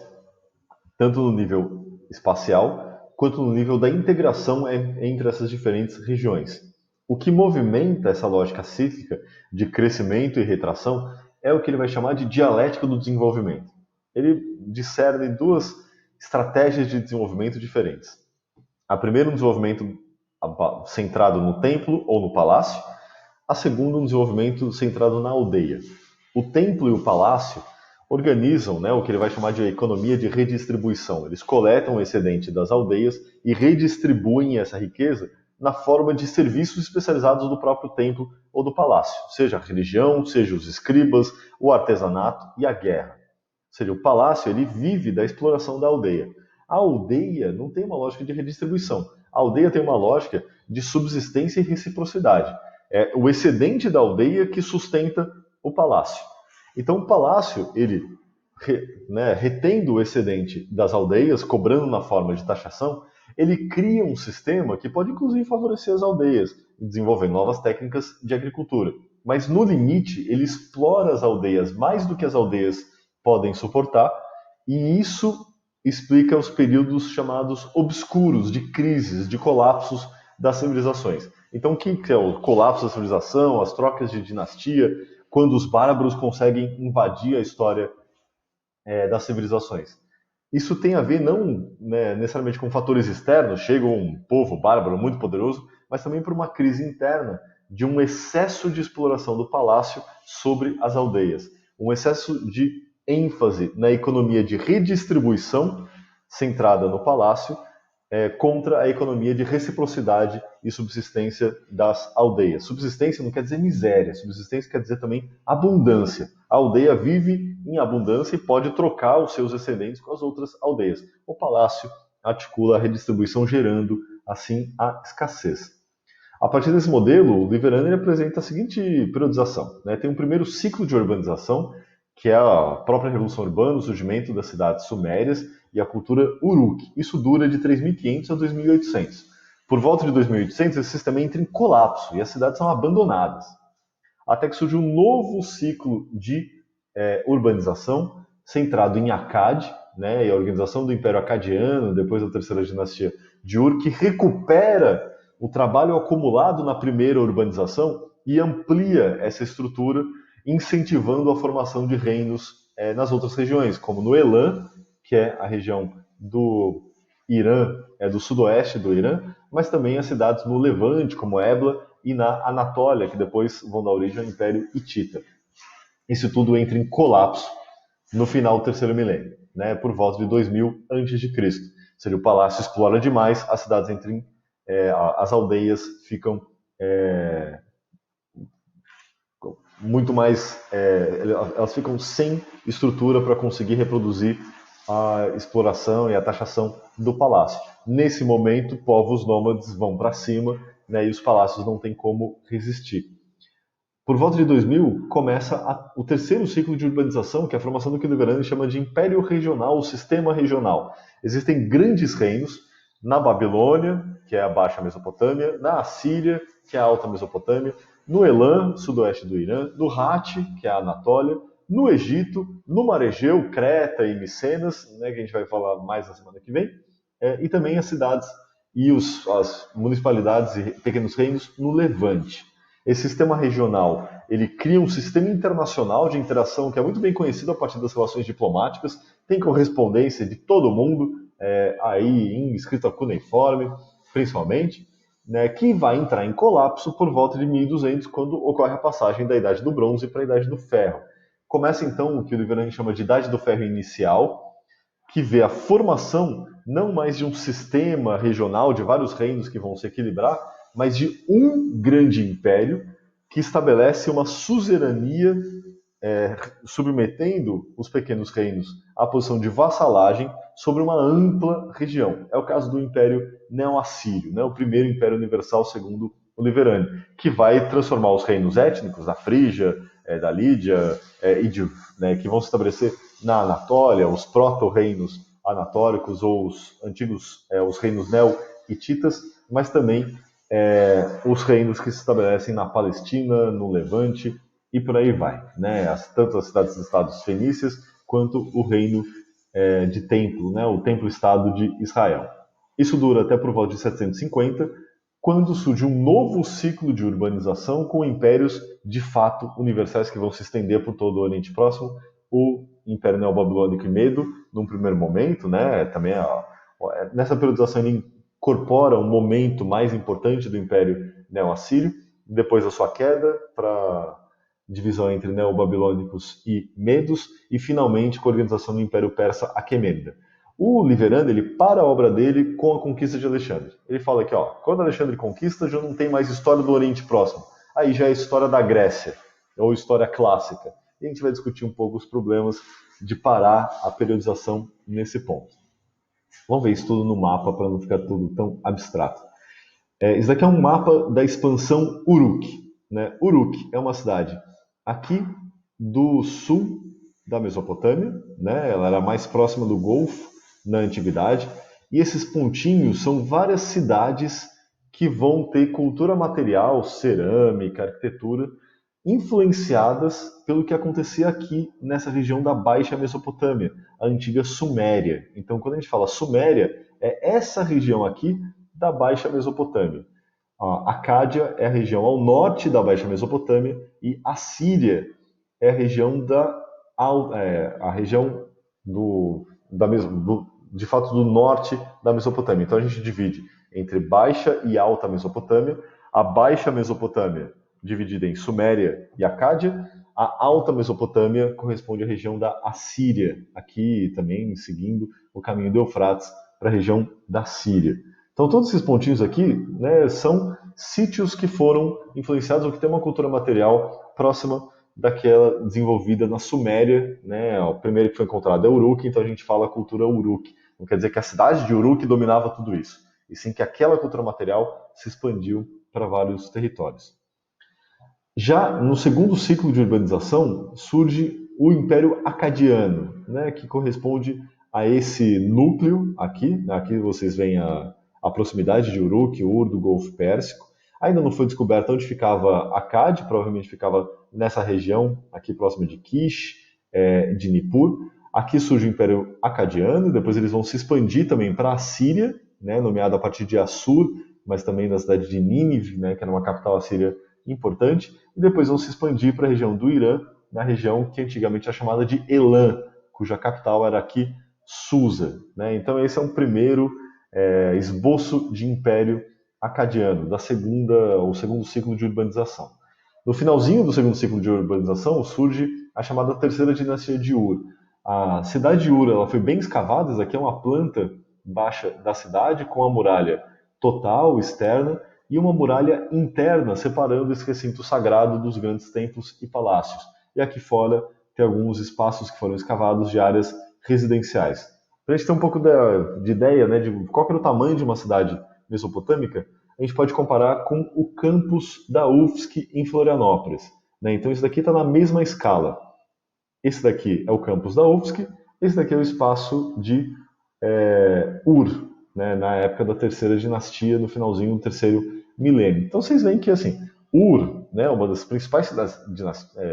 tanto no nível espacial quanto no nível da integração entre essas diferentes regiões. O que movimenta essa lógica cíclica de crescimento e retração é o que ele vai chamar de dialética do desenvolvimento. Ele discerne duas estratégias de desenvolvimento diferentes. A primeira, um desenvolvimento centrado no templo ou no palácio. A segunda, um desenvolvimento centrado na aldeia. O templo e o palácio organizam, né, o que ele vai chamar de economia de redistribuição. Eles coletam o excedente das aldeias e redistribuem essa riqueza na forma de serviços especializados do próprio templo ou do palácio, seja a religião, seja os escribas, o artesanato e a guerra. Ou seja, o palácio ele vive da exploração da aldeia. A aldeia não tem uma lógica de redistribuição. A aldeia tem uma lógica de subsistência e reciprocidade. É o excedente da aldeia que sustenta o palácio. Então, o palácio, ele, retendo o excedente das aldeias, cobrando na forma de taxação, ele cria um sistema que pode, inclusive, favorecer as aldeias, desenvolvendo novas técnicas de agricultura. Mas, no limite, ele explora as aldeias mais do que as aldeias podem suportar, e isso explica os períodos chamados obscuros, de crises, de colapsos das civilizações. Então, o que é o colapso da civilização, as trocas de dinastia, quando os bárbaros conseguem invadir a história das civilizações? Isso tem a ver não necessariamente com fatores externos, chega um povo bárbaro muito poderoso, mas também por uma crise interna de um excesso de exploração do palácio sobre as aldeias. Um excesso de ênfase na economia de redistribuição centrada no palácio contra a economia de reciprocidade e subsistência das aldeias. Subsistência não quer dizer miséria, subsistência quer dizer também abundância. A aldeia vive em abundância e pode trocar os seus excedentes com as outras aldeias. O palácio articula a redistribuição, gerando, assim, a escassez. A partir desse modelo, o Liverani apresenta a seguinte periodização, né? Tem um primeiro ciclo de urbanização, que é a própria Revolução Urbana, o surgimento das cidades sumérias e a cultura Uruk. Isso dura de 3.500 a 2.800. Por volta de 2.800, esse sistema entra em colapso e as cidades são abandonadas. Até que surge um novo ciclo de urbanização, centrado em Akkad, né, e a organização do Império Acadiano, depois da terceira dinastia de Ur, que recupera o trabalho acumulado na primeira urbanização e amplia essa estrutura, incentivando a formação de reinos nas outras regiões, como no Elam, que é a região do Irã, do sudoeste do Irã, mas também as cidades no Levante, como Ebla, e na Anatólia, que depois vão dar origem ao Império Hitita. Isso tudo entra em colapso no final do terceiro milênio, né, por volta de 2000 a.C. Ou seja, o palácio explora demais, as cidades entram, as aldeias ficam muito mais, elas ficam sem estrutura para conseguir reproduzir a exploração e a taxação do palácio. Nesse momento, povos nômades vão para cima, né, e os palácios não têm como resistir. Por volta de 2000, começa o terceiro ciclo de urbanização, que é a formação do que o Liverani chama de Império Regional, o Sistema Regional. Existem grandes reinos na Babilônia, que é a Baixa Mesopotâmia, na Assíria, que é a Alta Mesopotâmia, no Elam, sudoeste do Irã, no Hatti, que é a Anatólia, no Egito, no Mar Egeu, Creta e Micenas, né, que a gente vai falar mais na semana que vem, e também as cidades e as municipalidades e pequenos reinos no Levante. Esse sistema regional, ele cria um sistema internacional de interação que é muito bem conhecido a partir das relações diplomáticas, tem correspondência de todo mundo, aí em escrita cuneiforme, principalmente, né, que vai entrar em colapso por volta de 1200, quando ocorre a passagem da Idade do Bronze para a Idade do Ferro. Começa então o que o Liverani chama de Idade do Ferro Inicial, que vê a formação não mais de um sistema regional de vários reinos que vão se equilibrar, mas de um grande império que estabelece uma suzerania, submetendo os pequenos reinos à posição de vassalagem sobre uma ampla região. É o caso do Império Neo-Assírio, né? O primeiro Império Universal, segundo o Liverani, que vai transformar os reinos étnicos da Frígia, da Lídia, né, que vão se estabelecer na Anatólia, os proto-reinos anatóricos ou os antigos, os reinos neo-hititas, mas também os reinos que se estabelecem na Palestina, no Levante e por aí vai, né? Tanto as cidades-estados fenícias quanto o reino de templo, né? O templo-estado de Israel. Isso dura até por volta de 750, quando surge um novo ciclo de urbanização com impérios de fato universais que vão se estender por todo o Oriente Próximo, o Império Neobabilônico e Medo, num primeiro momento, né? Também nessa periodização ele incorpora um momento mais importante do Império Neo-Assírio, depois a sua queda para divisão entre neobabilônicos e medos, e finalmente com a organização do Império Persa Aquemênida. O Liverani, ele para a obra dele com a conquista de Alexandre. Ele fala que, quando Alexandre conquista, já não tem mais história do Oriente Próximo. Aí já é história da Grécia, ou história clássica. E a gente vai discutir um pouco os problemas de parar a periodização nesse ponto. Vamos ver isso tudo no mapa para não ficar tudo tão abstrato. Isso daqui é um mapa da expansão Uruk, né? Uruk é uma cidade aqui do sul da Mesopotâmia, né? Ela era mais próxima do Golfo na antiguidade, e esses pontinhos são várias cidades que vão ter cultura material, cerâmica, arquitetura, influenciadas pelo que acontecia aqui nessa região da Baixa Mesopotâmia, a antiga Suméria. Então, quando a gente fala Suméria, é essa região aqui da Baixa Mesopotâmia. A Acádia é a região ao norte da Baixa Mesopotâmia e a Síria é a região de fato do norte da Mesopotâmia. Então a gente divide entre Baixa e Alta Mesopotâmia. A Baixa Mesopotâmia dividida em Suméria e Acádia. A Alta Mesopotâmia corresponde à região da Assíria, aqui também seguindo o caminho do Eufrates para a região da Síria. Então, todos esses pontinhos aqui, né, são sítios que foram influenciados ou que têm uma cultura material próxima daquela desenvolvida na Suméria, né? O primeiro que foi encontrado é Uruk, então a gente fala a cultura Uruk. Não quer dizer que a cidade de Uruk dominava tudo isso, e sim que aquela cultura material se expandiu para vários territórios. Já no segundo ciclo de urbanização surge o Império Acadiano, né, que corresponde a esse núcleo aqui. Aqui vocês veem a proximidade de Uruk, Ur, do Golfo Pérsico. Ainda não foi descoberto onde ficava Akkad, provavelmente ficava nessa região, aqui próxima de Kish, de Nippur. Aqui surge o Império Acadiano, depois eles vão se expandir também para a Síria, né, nomeada a partir de Assur, mas também da cidade de Nínive, né, que era uma capital assíria importante, e depois vão se expandir para a região do Irã, na região que antigamente era chamada de Elam, cuja capital era aqui Susa. Né? Então esse é um primeiro esboço de império acadiano, o segundo ciclo de urbanização. No finalzinho do segundo ciclo de urbanização surge a chamada terceira dinastia de Ur. A cidade de Ur ela foi bem escavada, isso aqui é uma planta baixa da cidade com a muralha total, externa, e uma muralha interna separando esse recinto sagrado dos grandes templos e palácios. E aqui fora tem alguns espaços que foram escavados de áreas residenciais. Para a gente ter um pouco de ideia, né, de qual era o tamanho de uma cidade mesopotâmica, a gente pode comparar com o campus da UFSC em Florianópolis. Né? Então isso daqui está na mesma escala. Esse daqui é o campus da UFSC, esse daqui é o espaço de Ur, né, na época da terceira dinastia, no finalzinho do terceiro milênio. Então vocês veem que assim, Ur, né, uma das principais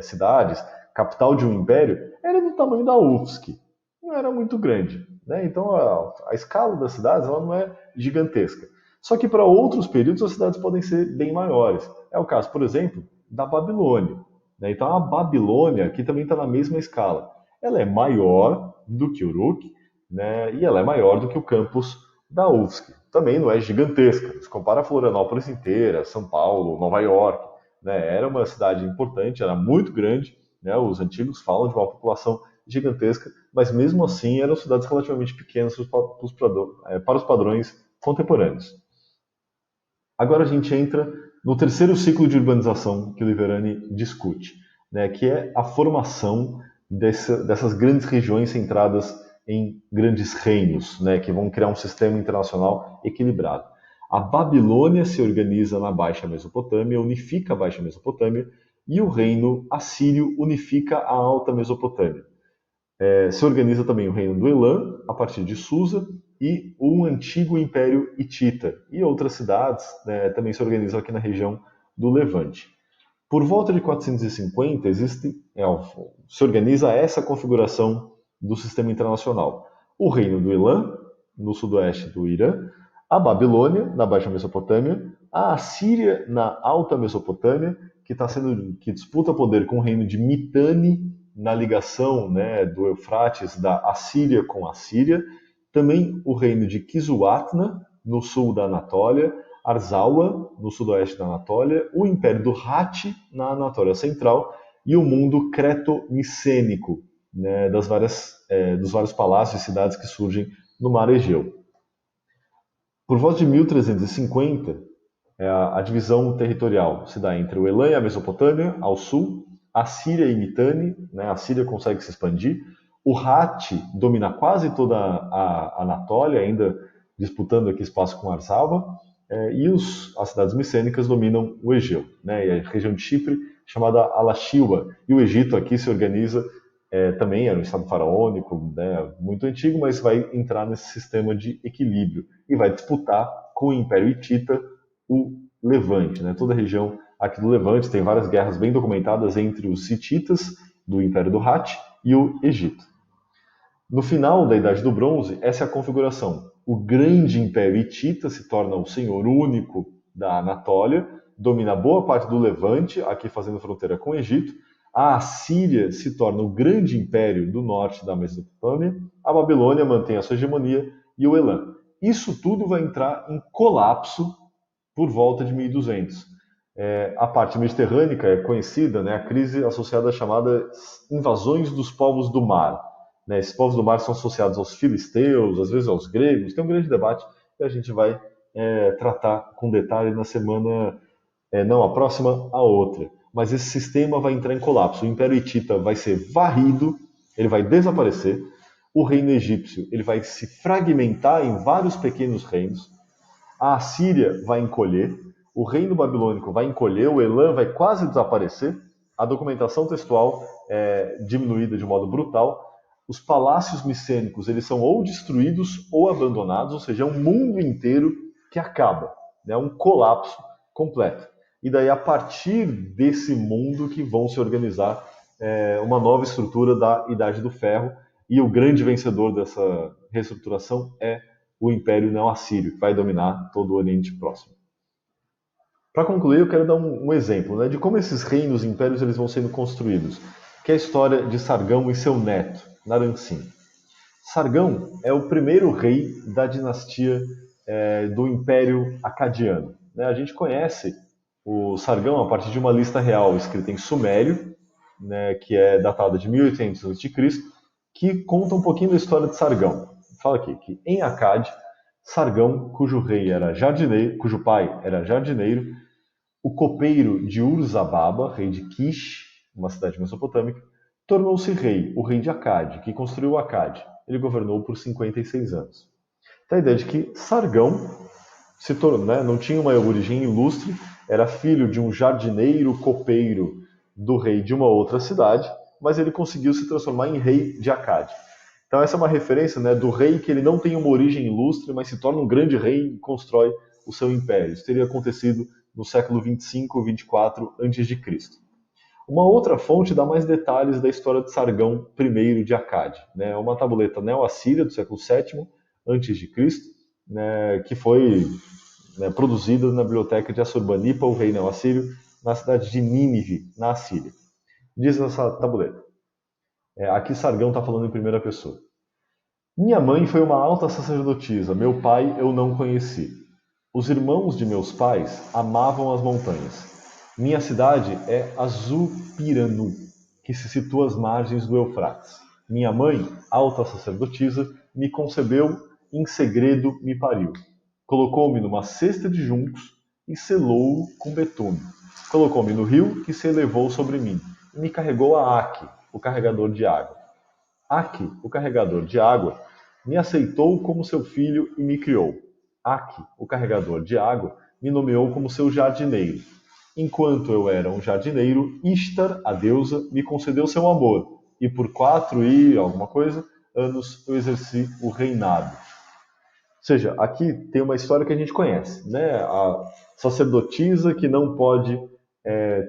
cidades, capital de um império, era do tamanho da UFSC, não era muito grande. Né? Então a escala das cidades ela não é gigantesca. Só que para outros períodos as cidades podem ser bem maiores. É o caso, por exemplo, da Babilônia. Né? Então a Babilônia aqui também está na mesma escala. Ela é maior do que Uruk, né? E ela é maior do que o campus da UFSC. Também não é gigantesca. Se compara a Florianópolis inteira, São Paulo, Nova York, né? Era uma cidade importante, era muito grande. Né? Os antigos falam de uma população gigantesca, mas mesmo assim eram cidades relativamente pequenas para os padrões contemporâneos. Agora a gente entra no terceiro ciclo de urbanização que o Liverani discute, né? Que é a formação dessas grandes regiões centradas em grandes reinos, né, que vão criar um sistema internacional equilibrado. A Babilônia se organiza na Baixa Mesopotâmia, unifica a Baixa Mesopotâmia, e o reino assírio unifica a Alta Mesopotâmia. Se organiza também o reino do Elam, a partir de Susa, e um antigo império hitita. E outras cidades, né, também se organizam aqui na região do Levante. Por volta de 450, se organiza essa configuração do sistema internacional. O reino do Elam, no sudoeste do Irã, a Babilônia, na Baixa Mesopotâmia, a Assíria, na Alta Mesopotâmia, que disputa poder com o reino de Mitanni, na ligação, né, do Eufrates, da Assíria com a Síria, também o reino de Kisuatna, no sul da Anatólia, Arzawa, no sudoeste da Anatólia, o Império do Hatti, na Anatólia Central, e o mundo creto-micênico, né, dos vários palácios e cidades que surgem no Mar Egeu. Por volta de 1350, a divisão territorial se dá entre o Elam e a Mesopotâmia, ao sul, a Síria e Mitanni, né, a Síria consegue se expandir, o Hatti domina quase toda a Anatólia, ainda disputando aqui espaço com Arzawa, e as cidades micênicas dominam o Egeu, né, e a região de Chipre, chamada Alashiwa, e o Egito aqui se organiza, também era um estado faraônico, né, muito antigo, mas vai entrar nesse sistema de equilíbrio, e vai disputar com o Império Hitita o Levante, né, toda a região aqui do Levante tem várias guerras bem documentadas entre os hititas, do Império do Hatti, e o Egito. No final da Idade do Bronze, essa é a configuração. O grande Império Hitita se torna o senhor único da Anatólia, domina boa parte do Levante, aqui fazendo fronteira com o Egito. A Assíria se torna o grande império do norte da Mesopotâmia. A Babilônia mantém a sua hegemonia e o Elam. Isso tudo vai entrar em colapso por volta de 1200. A parte mediterrânea é conhecida, né, a crise associada às chamadas invasões dos povos do mar. né? Esses povos do mar são associados aos filisteus, às vezes aos gregos, tem um grande debate que a gente vai tratar com detalhe na semana, não a próxima, a outra. Mas esse sistema vai entrar em colapso. O Império Hitita vai ser varrido, ele vai desaparecer. O reino egípcio ele vai se fragmentar em vários pequenos reinos. A Assíria vai encolher, o reino babilônico vai encolher, o Elam vai quase desaparecer, a documentação textual é diminuída de modo brutal, os palácios micênicos eles são ou destruídos ou abandonados, ou seja, é um mundo inteiro que acaba, né? Um colapso completo. E daí, a partir desse mundo que vão se organizar uma nova estrutura da Idade do Ferro, e o grande vencedor dessa reestruturação é o Império Neo-Assírio, que vai dominar todo o Oriente Próximo. Para concluir, eu quero dar um exemplo, né, de como esses reinos e impérios eles vão sendo construídos, que é a história de Sargão e seu neto, Naram-Sin. Sargão é o primeiro rei da dinastia do Império Acadiano. Né? A gente conhece o Sargão a partir de uma lista real escrita em Sumério, né, que é datada de 1800 a.C., que conta um pouquinho da história de Sargão. Fala aqui que em Acade, Sargão, cujo pai era jardineiro, o copeiro de Ur-Zababa, rei de Kish, uma cidade mesopotâmica, tornou-se rei, o rei de Acade, que construiu Acade. Ele governou por 56 anos. Então a ideia de que Sargão se tornou, né, não tinha uma origem ilustre, era filho de um jardineiro copeiro do rei de uma outra cidade, mas ele conseguiu se transformar em rei de Acade. Então essa é uma referência, né, do rei que ele não tem uma origem ilustre, mas se torna um grande rei e constrói o seu império. Isso teria acontecido no século 25 ou 24 a.C. Uma outra fonte dá mais detalhes da história de Sargão I de Acade. Né, uma tabuleta neo-assíria do século VII a.C., né, que foi produzida na biblioteca de Assurbanipal, o rei neo-assírio, na cidade de Nínive, na Assíria. Diz essa tabuleta. Aqui Sargão está falando em primeira pessoa. Minha mãe foi uma alta sacerdotisa, meu pai eu não conheci. Os irmãos de meus pais amavam as montanhas. Minha cidade é Azupiranu, que se situa às margens do Eufrates. Minha mãe, alta sacerdotisa, me concebeu, em segredo me pariu. Colocou-me numa cesta de juncos e selou-o com betume. Colocou-me no rio que se elevou sobre mim e me carregou a Aque, o carregador de água. Aque, o carregador de água, me aceitou como seu filho e me criou. Aque, o carregador de água, me nomeou como seu jardineiro. Enquanto eu era um jardineiro, Ishtar, a deusa, me concedeu seu amor, e por 4 e alguma coisa anos eu exerci o reinado. Ou seja, aqui tem uma história que a gente conhece, né? A sacerdotisa que não pode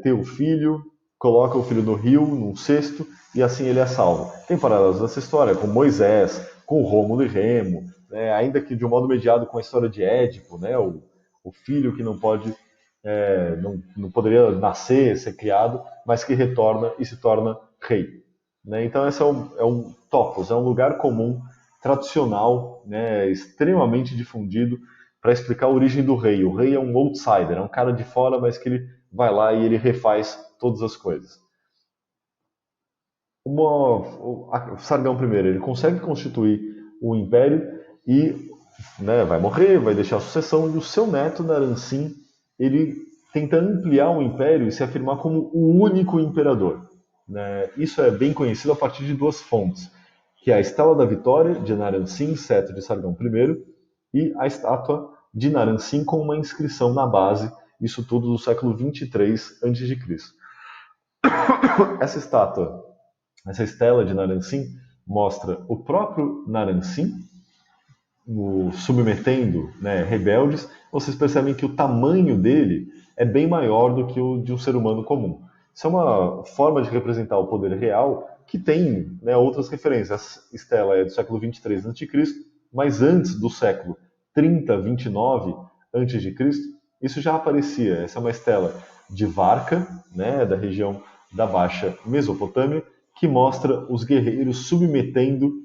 ter o filho, coloca o filho no rio, num cesto, e assim ele é salvo. Tem paralelos dessa história com Moisés, com Rômulo e Remo, né? Ainda que de um modo mediado com a história de Édipo, né? O filho que não pode, não poderia nascer, ser criado, mas que retorna e se torna rei. Né? Então esse é um topos, é um lugar comum, tradicional, né? Extremamente difundido para explicar a origem do rei. O rei é um outsider, é um cara de fora, mas que ele vai lá e ele refaz todas as coisas. O Sargão I, ele consegue constituir o império e, né, vai morrer, vai deixar a sucessão, e o seu neto, Naram-Sin, ele tenta ampliar o império e se afirmar como o único imperador. Né? Isso é bem conhecido a partir de 2 fontes, que é a Estela da Vitória, de Naram-Sin, cetro de Sargão I, e a estátua de Naram-Sin com uma inscrição na base, isso tudo do século 23 a.C. Essa estátua, essa estela de Naram-Sin, mostra o próprio Naram-Sin submetendo, né, rebeldes. Vocês percebem que o tamanho dele é bem maior do que o de um ser humano comum. Isso é uma forma de representar o poder real que tem, né, outras referências. Essa estela é do século 23 a.C., mas antes do século 30, 29 a.C., isso já aparecia. Essa é uma estela de Varca, né, da região da Baixa Mesopotâmia, que mostra os guerreiros submetendo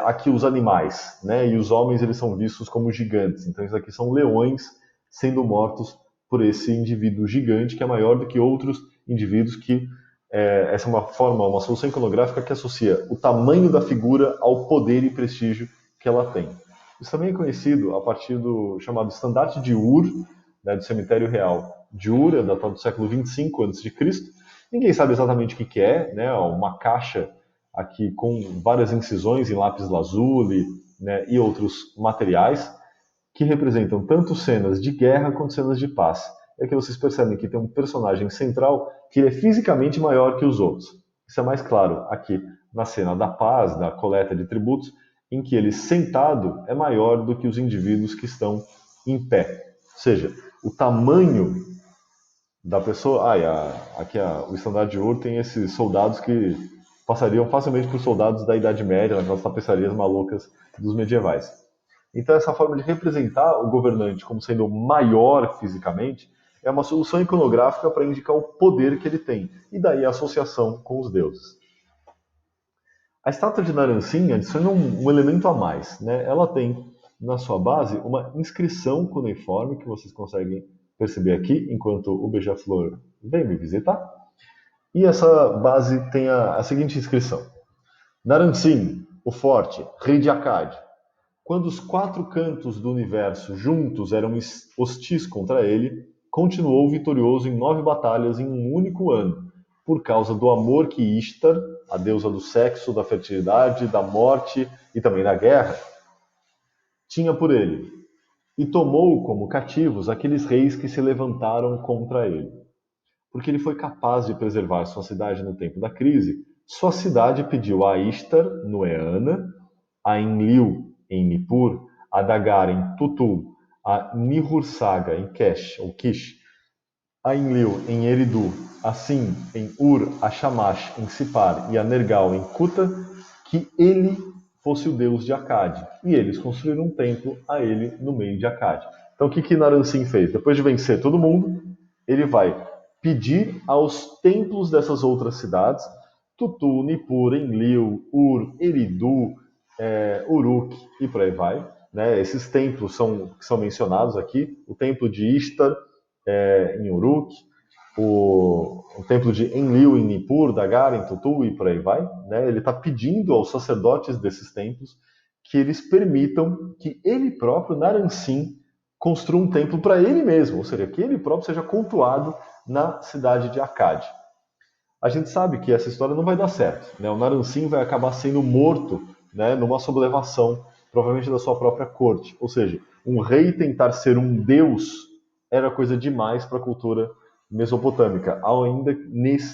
aqui os animais, né, e os homens eles são vistos como gigantes. Então isso aqui são leões sendo mortos por esse indivíduo gigante que é maior do que outros indivíduos que essa é uma solução iconográfica que associa o tamanho da figura ao poder e prestígio que ela tem. Isso também é conhecido a partir do chamado estandarte de Ur, né, do cemitério real de Ur, datado do século 25 a.C. Ninguém sabe exatamente o que é, né, uma caixa aqui com várias incisões em lápis lazuli, né, e outros materiais que representam tanto cenas de guerra quanto cenas de paz. É que vocês percebem que tem um personagem central que ele é fisicamente maior que os outros. Isso é mais claro aqui na cena da paz, da coleta de tributos, em que ele sentado é maior do que os indivíduos que estão em pé. Ou seja, o tamanho da pessoa. O estandarte de ouro tem esses soldados que passariam facilmente por soldados da Idade Média, naquelas tapeçarias malucas dos medievais. Então, essa forma de representar o governante como sendo maior fisicamente é uma solução iconográfica para indicar o poder que ele tem, e daí a associação com os deuses. A estátua de Naramsin adiciona um elemento a mais, né? Ela tem na sua base uma inscrição cuneiforme que vocês conseguem perceber aqui, enquanto o beija-flor vem me visitar. E essa base tem a seguinte inscrição: Naramsin, o forte, rei de Akkad. Quando os quatro cantos do universo juntos eram hostis contra ele, continuou vitorioso em 9 batalhas em um único ano, por causa do amor que Ishtar, a deusa do sexo, da fertilidade, da morte e também da guerra, tinha por ele, e tomou como cativos aqueles reis que se levantaram contra ele. Porque ele foi capaz de preservar sua cidade no tempo da crise, sua cidade pediu a Ishtar, no Eana, a Enlil, em Nippur, a Dagar, em Tutul, a Nihursaga, em Kesh, ou Kish, a Enlil, em Eridu, a Sin, em Ur, a Shamash, em Sipar, e a Nergal, em Kuta, que ele fosse o deus de Akkad. E eles construíram um templo a ele no meio de Akkad. Então o que Naramsin fez? Depois de vencer todo mundo, ele vai pedir aos templos dessas outras cidades, Tutul, Nippur, Enlil, Ur, Eridu, Uruk e por aí vai. Né? Esses templos que são mencionados aqui, o templo de Ishtar em Uruk, o templo de Enlil em Nippur, Dagar em Tutul e por aí vai. Né? Ele está pedindo aos sacerdotes desses templos que eles permitam que ele próprio, Naramsin, construa um templo para ele mesmo, ou seja, que ele próprio seja cultuado na cidade de Akkad. A gente sabe que essa história não vai dar certo. Né? O Naramsin vai acabar sendo morto, né, numa sublevação, provavelmente da sua própria corte. Ou seja, um rei tentar ser um deus era coisa demais para a cultura mesopotâmica,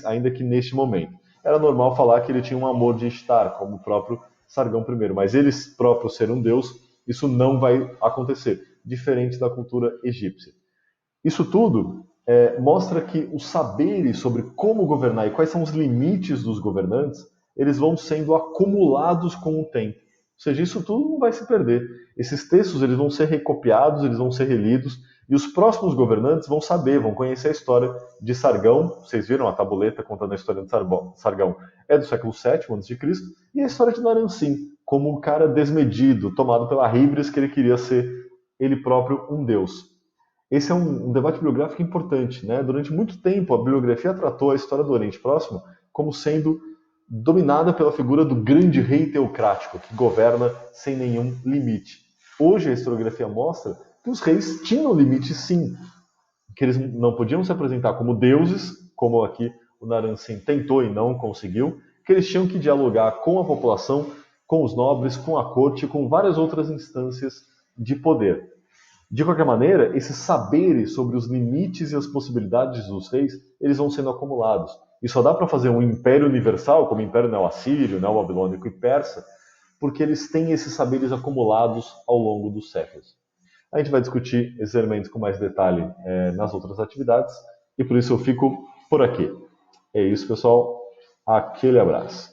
ainda que neste momento. Era normal falar que ele tinha um amor de Ishtar, como o próprio Sargão I, mas ele próprio ser um deus, isso não vai acontecer, diferente da cultura egípcia. Isso tudo mostra que os saberes sobre como governar e quais são os limites dos governantes, eles vão sendo acumulados com o tempo. Ou seja, isso tudo não vai se perder. Esses textos eles vão ser recopiados, eles vão ser relidos, e os próximos governantes vão saber, vão conhecer a história de Sargão. Vocês viram a tabuleta contando a história de Sargão? É do século VII a.C., e a história de Naramsin, como um cara desmedido, tomado pela híbris que ele queria ser ele próprio um deus. Esse é um debate bibliográfico importante. Né? Durante muito tempo, a bibliografia tratou a história do Oriente Próximo como sendo dominada pela figura do grande rei teocrático, que governa sem nenhum limite. Hoje, a historiografia mostra que os reis tinham limites, sim, que eles não podiam se apresentar como deuses, como aqui o Naramsin tentou e não conseguiu, que eles tinham que dialogar com a população, com os nobres, com a corte, com várias outras instâncias de poder. De qualquer maneira, esses saberes sobre os limites e as possibilidades dos reis, eles vão sendo acumulados. E só dá para fazer um império universal, como o Império Neo-Assírio, Neo-Babilônico e Persa, porque eles têm esses saberes acumulados ao longo dos séculos. A gente vai discutir esses elementos com mais detalhe nas outras atividades, e por isso eu fico por aqui. É isso, pessoal. Aquele abraço.